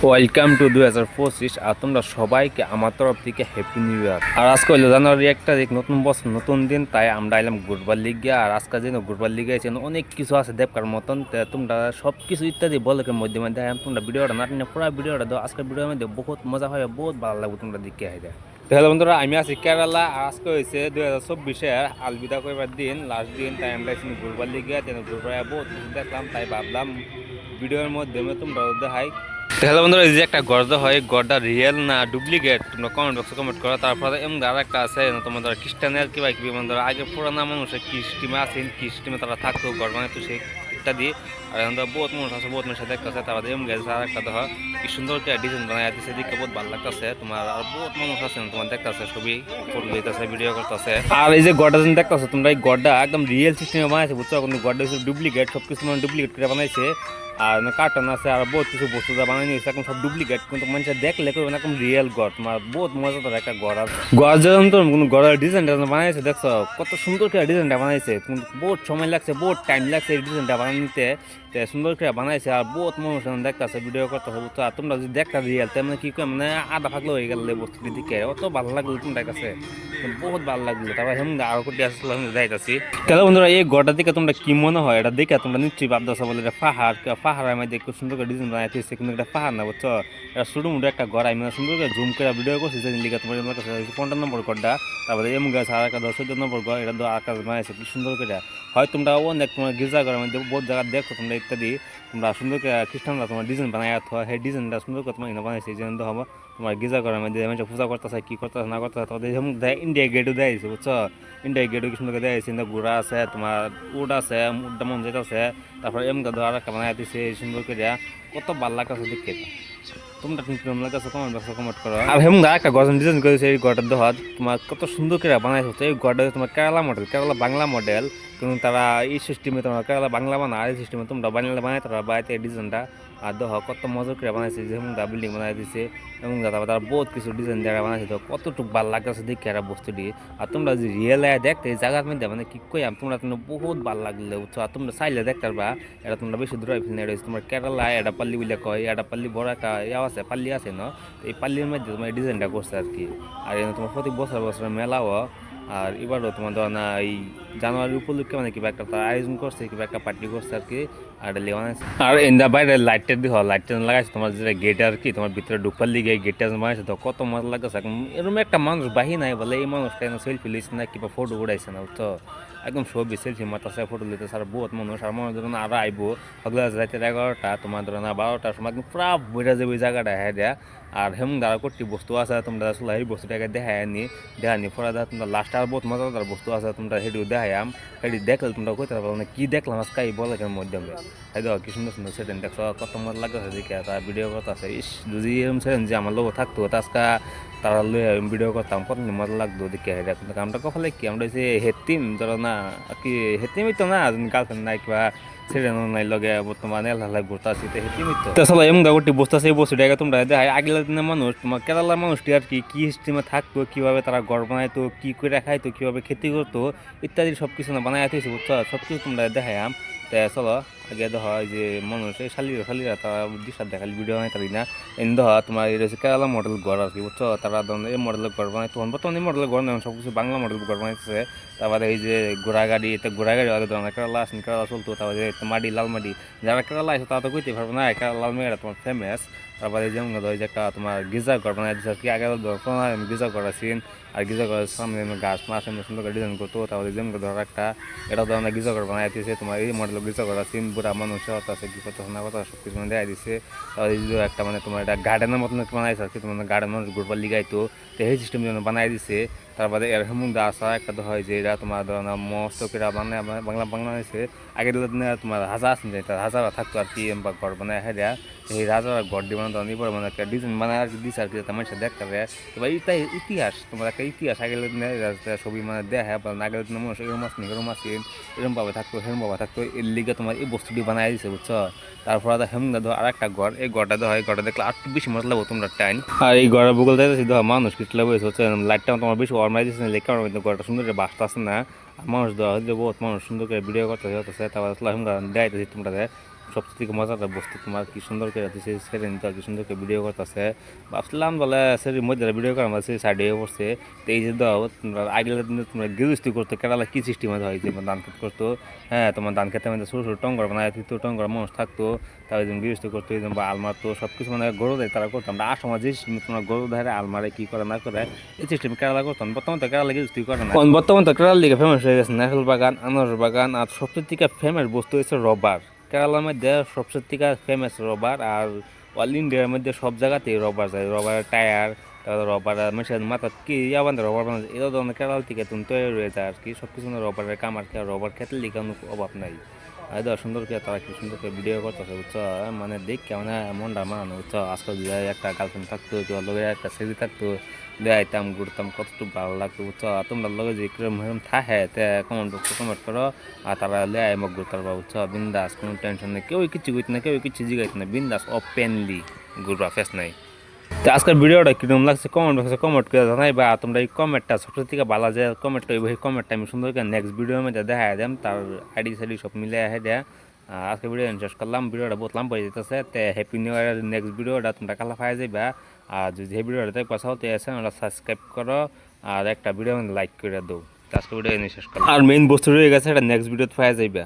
Welcome to 2025। আর তোমরা সবাইকে আমার তরফ থেকে হ্যাপি নিউ ইয়ার। আর আজকে হইলো জানুয়ারি 1 তারিখ, নতুন বছর নতুন দিন, তাই আমরা এলাম ঘুরবার লিগে। আর আজকে যেন ঘুরবার লিগে আছে অনেক কিছু আছে দেখবার মতন। তোমরা সব কিছু ইত্যাদি বলকের মধ্যে মধ্যে তোমরা ভিডিওটা না টেনে পুরো ভিডিওটা দাও। আজকের ভিডিওর মধ্যে বহুত মজা হয়, বহুত ভালো লাগবে তোমরা দেখে হাইরা। হ্যালো বন্ধুরা, আমি আছি কেরালা। আর আজকে হয়েছে 2024-এর আলবিদা করবার দিন, লাস্ট দিন। তাই আমরা ঘুরবার লিগে ঘুরবার বহুত কিছু দেখলাম, তাই ভাবলাম ভিডিওর মধ্যে তোমরা দেখাই। হ্যালো বন্ধুরা, এই যে একটা গর্দ হয়, গড়টা রিয়েল না ডুপ্লিকেট তোমরা কমেন্ট বক্সে কমেন্ট করো। তারপরে এমন আর একটা আছে তোমাদের খ্রিস্টানের কিবা কিবি মানে আগে পুরানা মানুষের কি স্টিমে আছেন, কি স্টিমে তারা থাকতো গড় বানাইতো সেই ইত্যাদি। আর বহুত মানুষ আছে, বহুত মানুষের দেখতেছে। তারপরে এমন গেছে আর একটা দেখো কি সুন্দর একটা ডিজাইন বানাই দিচ্ছে, দেখতে বহুত ভালো লাগতেছে তোমার। আর বহুত মানুষ আছে তোমার দেখতেছে, ছবি ফটো দিতেছে, ভিডিও করতেছে। আর এই যে গড়টা যেন দেখতেছো তোমরা, এই গড়টা একদম রিয়েল সিস্টেমে বানাইছে, বুঝছো? কিন্তু গড়টা হচ্ছে ডুপ্লিকেট, সবকিছু মানে ডুপ্লিকেট করে বানাইছে। আর কার্টন আছে, আর বহুত কিছু বস্তু বানিয়ে নিয়েছে এখন সব ডুপ্লিকেট, কিন্তু মানুষের দেখলে কেউ এরকম রিয়েল গড়। তোমার বহুত মজাদার একটা গড়। আর গড় যখন তোর কোনো গড়ের ডিজাইনটা বানাইছে দেখছো কত সুন্দর করে ডিজাইনটা বানাইছে, কিন্তু বহুত সময় লাগছে, বহুত টাইম লাগছে এই ডিজাইনটা বানাইতে। সুন্দর করে বানাইছে। আর বহুত মানুষ দেখতেছে, ভিডিও করতেছে, বুঝছো? আর তোমরা যদি দেখতে রিয়েল তেমন কি করে মানে আধা ফাগলো হয়ে গেল বস্তুটি দিকে, অত ভালো লাগলো তোমার কাছে, বহুত ভালো লাগলো। তারপর হেমন আরো কোটি আসলে যাইতাছি। তাহলে বন্ধুরা, এই গড়টা দিকে তোমরা কি মনে হয়? এটা দেখে তোমরা নিশ্চয়ই ভাবতেছো বলে এটা পাহাড়। পাহাড়ের মধ্যে খুব সুন্দর করে ডিজাইন বানাইতেছে, কিন্তু এটা পাহাড় না, বুঝছো? এটা ছোটো মোটো একটা গড়। আমি সুন্দর করে জুম করে ভিডিও করছি, যে লিখে তোমার কাছে 15 নম্বর গড়টা। তারপরে এম গাছ আর একটা 14 নম্বর গড়, এটা আর কাজ বানাইছে কি সুন্দর করে। হয় তোমরা অনেক তোমার গির্জা ঘরের মধ্যে বহুত জায়গা দেখো তোমরা ইত্যাদি, তোমরা সুন্দর করে খ্রিস্টানরা তোমার ডিজাইন বানাই হয়, সেই ডিজাইনটা সুন্দর করে তোমার বানাইছে। এই জন্য হবো তোমার গির্জা ঘরের মধ্যে পূজা করতেছে, কি করতেছে না করতেছে, তাদের ইন্ডিয়া গেটও দেয়ছে, বুঝছো? ইন্ডিয়া গেটও কি সুন্দর করে দেয়ছে, ঘোড়া আছে, তোমার উট আছে, উটটা মন যেতেছে। তারপরে এম গাধ আর একটা বানাই দিছে সুন্দর করে, কত ভালো লাগতেছে দেখতে। তোমরা কেমন লাগতেছে কমেন্ট বক্সে কমেন্ট করো। আর হেমন একটা গজন ডিজাইন করেছে এই গড়টার দেহাত, তোমার কত সুন্দর করে বানাইছে। এই গড়টা তোমার কেরালা মডেল, কেরালা বাংলা মডেল, কিন্তু তারা এই সিস্টেমে তোমার কেরালা বাংলা বানা, আর এই সিস্টেমে তোমরা বানালে বানাই তারা বাড়িতে এই ডিজাইনটা। আর দেখো কত মজা করে বানাইছে, যেমন বিল্ডিং বানাই দিছে এবং তারপর তারা বহুত কিছু ডিজাইন জায়গা বানাইছে। তো কতটুকু ভালো লাগতেছে দেখে এরা বস্তুটি। আর তোমরা যদি রিয়েল দেখতে এই জায়গার মধ্যে মানে কি কই তোমরা বহুত ভালো লাগলে, বুঝছো? আর তোমরা চাইলে দেখতে পারবা, এটা তোমরা বেশি দূরে ফেলে রয়েছে তোমার কেরালা এটা পাল্লি বলে কয়, এটা পাল্লি বড় একটা ইয়াও আছে, পাল্লি আছে না? এই পাল্লির মধ্যে তোমার ডিজাইনটা করছে আর কি। আর তোমার প্রতি বছর বছর মেলাও। আর এবারও তোমার ধর না এই জানুয়ারি উপলক্ষে মানে কিবা একটা তারা আয়োজন করছে, কিবা একটা পার্টি করছে আর কি। আর বানাইছে। আর ইন্দা বাইরে লাইটের দিকে লাইটটা লাগাইছে তোমার যেটা গেট আর কি, তোমার ভিতরে ঢুকবার লিগে গেটটা বানাইছে। তো কত মজা লাগছে। এরকম একটা মানুষ বাহি নাই বলে এই মানুষটা সেলফি লিছে না, কিবা ফটো উঠাইছে না, বুঝছো? একদম ছবি সেলফি মাতাছে, ফটো লিতেছে। আর বহুত মানুষ, আর মনে ধরো আরো আইবো সকালে রাতে 11টা, তোমার ধরো না 12টার সময় একদম পুরা বইটা যাবে ওই জায়গাটা। হ্যাঁ দেয়া আর হেমন দ্বারা করতে বস্তু আছে, তোমরা আসলে এই বস্তুটাকে দেখায়নি পরে তোমরা লাস্ট আর বহুত মজাদার বস্তু আছে, তোমরা সেটিও দেখায়াম। সেটি দেখলে তোমরা কইতে পারবো না কি দেখলাম আজকে এই বলের মাধ্যমে। এই দেখো কি সুন্দর সুন্দর সেদিন দেখছো, কত মজা লাগতেছে দেখে। তার ভিডিও করতেছে, ইস যদি এরকম সেদিন যে আমার লোক থাকতো আজকে তারা লয়ে ভিডিও করতাম, কত মজা লাগতো দেখে। কিন্তু আমরা কখলে কি আমরা যে হেতিম ধরো না কি, হেতিমই তো না, গার্লফ্রেন্ড নাই কিবা ছেড়ে নাই লগে বর্তমানে এলাকায় ঘুরতে আসি, তো হেতিমই তো। তাছাড়া এমন গাড়ি বসতে আছে এই বস্তুটাকে তোমরা দেখায় আগের দিনের মানুষ, তোমার কেরালার মানুষটি আর কি কি সিস্টেমে থাকতো, কিভাবে তারা ঘর বানাইতো, কি করে খাইতো, কিভাবে খেতি করতো ইত্যাদি সব কিছু না বানাই দিয়েছে, বুঝছো? সব কিছু তোমরা দেখায়াম। তাই চলো আগে দেখা হয় যে মানুষ এই শালিরা তারা দিশার দেখালি ভিডিও বানাই তারি না। এনে দেখা তোমার এই রয়েছে কেরালা মডেল ঘর আর কি, বুঝছো? তারা এই মডেলের ঘর বানাই, তখন বর্তমানে এই মডেলের ঘর নেই, সব কিছু বাংলা মডেল ঘর বানাইতেছে। তারপরে এই যে ঘোড়া গাড়ি, এতে ঘোড়া গাড়ি আগে ধরনের কেরালা আসেন, কেরালা চলতো। তারপরে মাটি লাল মাটি, যারা কেরালা আছে তারা তো কইতে পারবো না, কেরালা লাল মেয়েরা তোমার ফেমাস। তারপরে যেমন যে একটা তোমার গির্জা ঘর বানাই দিচ্ছে আর কি, আগে গির্জা ঘর আছেন। আর গির্জা ঘরের সামনে গাছ মাছ সুন্দর করে ডিজাইন করতো। তারপরে যেমন ধর একটা এটা ধরনের গির্জা ঘর বানাই দিয়েছে, তোমার এই মডেল গির্জা ঘর আছেন। বুড়া মানুষ আছে, কি করতে না কথা সব কিছু দেখাই দিচ্ছে। তারপরে একটা মানে তোমার এটা গার্ডেনের মতন বানাইছে আর কি, তোমার গার্ডেন মানুষ ঘুরবার লিগাইতো, তো এই সিস্টেম যেন বানাই দিছে। তারপরে এর হেমুন্দা আসা একটা হয় যে এটা তোমার ধরনের মস্ত করে বানায় বাংলা হয়েছে। আগের তোমার হাজা আছে, হাজার থাকতো আর কি, ঘর বানায় হ্যাঁ এই রাজারা ঘর দিয়ে বানাতো নিবার মানে একটা ডিজাইন বানায় আর কি দিচ্ছে আর কি, যাতে মানুষের দেখতে পারে। তোমার এটাই ইতিহাস, তোমার একটা ইতিহাস আগের দিনের ছবি মানে দেখায় বা আগের দিনের মানুষ এরকম মাছ নেই, এরকম আসেন, এরকম ভাবে থাকতো, সেরকম ভাবে থাকতো। এর লিগে তোমার এই বস্তুটি বানাই দিচ্ছে, বুঝছো? তারপর হেমদা ধর আর একটা ঘর, এই ঘরটা দেওয়া হয়, ঘরটা দেখলে আর একটু বেশি মজা লাগবো তোমরা টাইম। আর এই ঘরের বগল দেখতেছি ধর মানুষ কিছু লাগবে, হচ্ছে লাইটটা তোমার বেশি অরমাই দিচ্ছে, লেখা ঘরটা সুন্দর করে বাসটা আছে না। মানুষ দেওয়া হচ্ছে, বহুত মানুষ সুন্দর করে ভিডিও করতে হচ্ছে। তারপর দেখাইতেছি তোমরা সবচেয়ে থেকে মজাটা বস্তু তোমার কি সুন্দর করে দিচ্ছে সেটা নিতে কি সুন্দর করে ভিডিও করতেছে ভাবছিলাম বলে সেটি মধ্যে ভিডিও করা আমার সাইডে পড়ছে তো এই যে দাও তোমরা আগের দিনে তোমরা গৃহস্থী করতো কেরালা কি সিস্টেম হয় যে ধান খেত করতো হ্যাঁ তোমার ধান খেতে মধ্যে ছোটো ছোটো টঙ্গর বানায় তো টঙ্গর মানুষ থাকতো তারপরে যেমন গৃহস্থী করতো বা আলমার তো সব কিছু মানে গরু দেয় তারা করতাম আমরা আসামা যে তোমার গরু ধারে আলমারে কি করে না করে এই সিস্টেম কেরালা করতাম বর্তমানে তো কেরালা গৃহস্থী করে না বর্তমানে তো কেরালা লিগে ফেমাস হয়ে গেছে নারকেল বাগান আনারস বাগান আর সবচেয়ে থেকে ফেমাস বস্তু হচ্ছে রবার কেরালার মধ্যে সবচেয়ে থেকে ফেমাস রবার আর অল ইন্ডিয়ার মধ্যে সব জায়গাতেই রবার যায় রবারের টায়ার তারপর রবার মেশিন মাথা কি ইয়াবান রবার বানাচ্ছে এটা ধরনের কেরাল থেকে তুমি তৈরি হয়ে যায় আর কি সব কিছু রবারের কামার খেয়ে রবার খেতে লিখে কোনো অভাব নাই আর সুন্দর করে তারা কি সুন্দর করে ভিডিও করতেছে বুঝছো মানে দেখ কেমন মনটা মানানো বুঝছো আজকে একটা গার্লফ্রেন্ড থাকতো তোমার লগে একটা ছেলে থাকতো দেখাইতাম ঘুরতাম কতটুকু ভালো লাগতো বুঝছো তোমরা লগে যে কিরম হেরম থাকে তে কমেন্ট করো আর তারা লেয় মোক ঘুরতে পারবা বুঝছো বিন্দাস কোনো টেনশন নেই কেউ কিছু কইতে না কেউ কিছু জিগাইতে না বিন্দাস ওপেনলি ঘুরবা ফেস নাই তো আজকের ভিডিওটা কিরকম লাগছে কমেন্ট করে জানাইবা তোমরা এই কমেন্টটা সবচেয়ে থেকে ভালো যে কমেন্টটা এই কমেন্টটা আমি সুন্দর করে নেক্সট ভিডিওর মধ্যে দেখা দিলাম তার আইডি সাইডি সব মিলে দেয়া আজকে ভিডিও শেষ করলাম ভিডিওটা বহুত লম্বা হয়ে যেতেছে তো হ্যাপি নিউ ইয়ার নেক্সট ভিডিওটা তোমরা কালা পাই যাইবা আর যদি এই ভিডিওটা দেখতে পাও তো চ্যানেলটা সাবস্ক্রাইব করো আর একটা ভিডিও লাইক করে দাও আজকে ভিডিও শেষ করলাম আর মেইন বস্তু রয়ে গেছে এটা নেক্সট ভিডিওতে পাই যাইবা।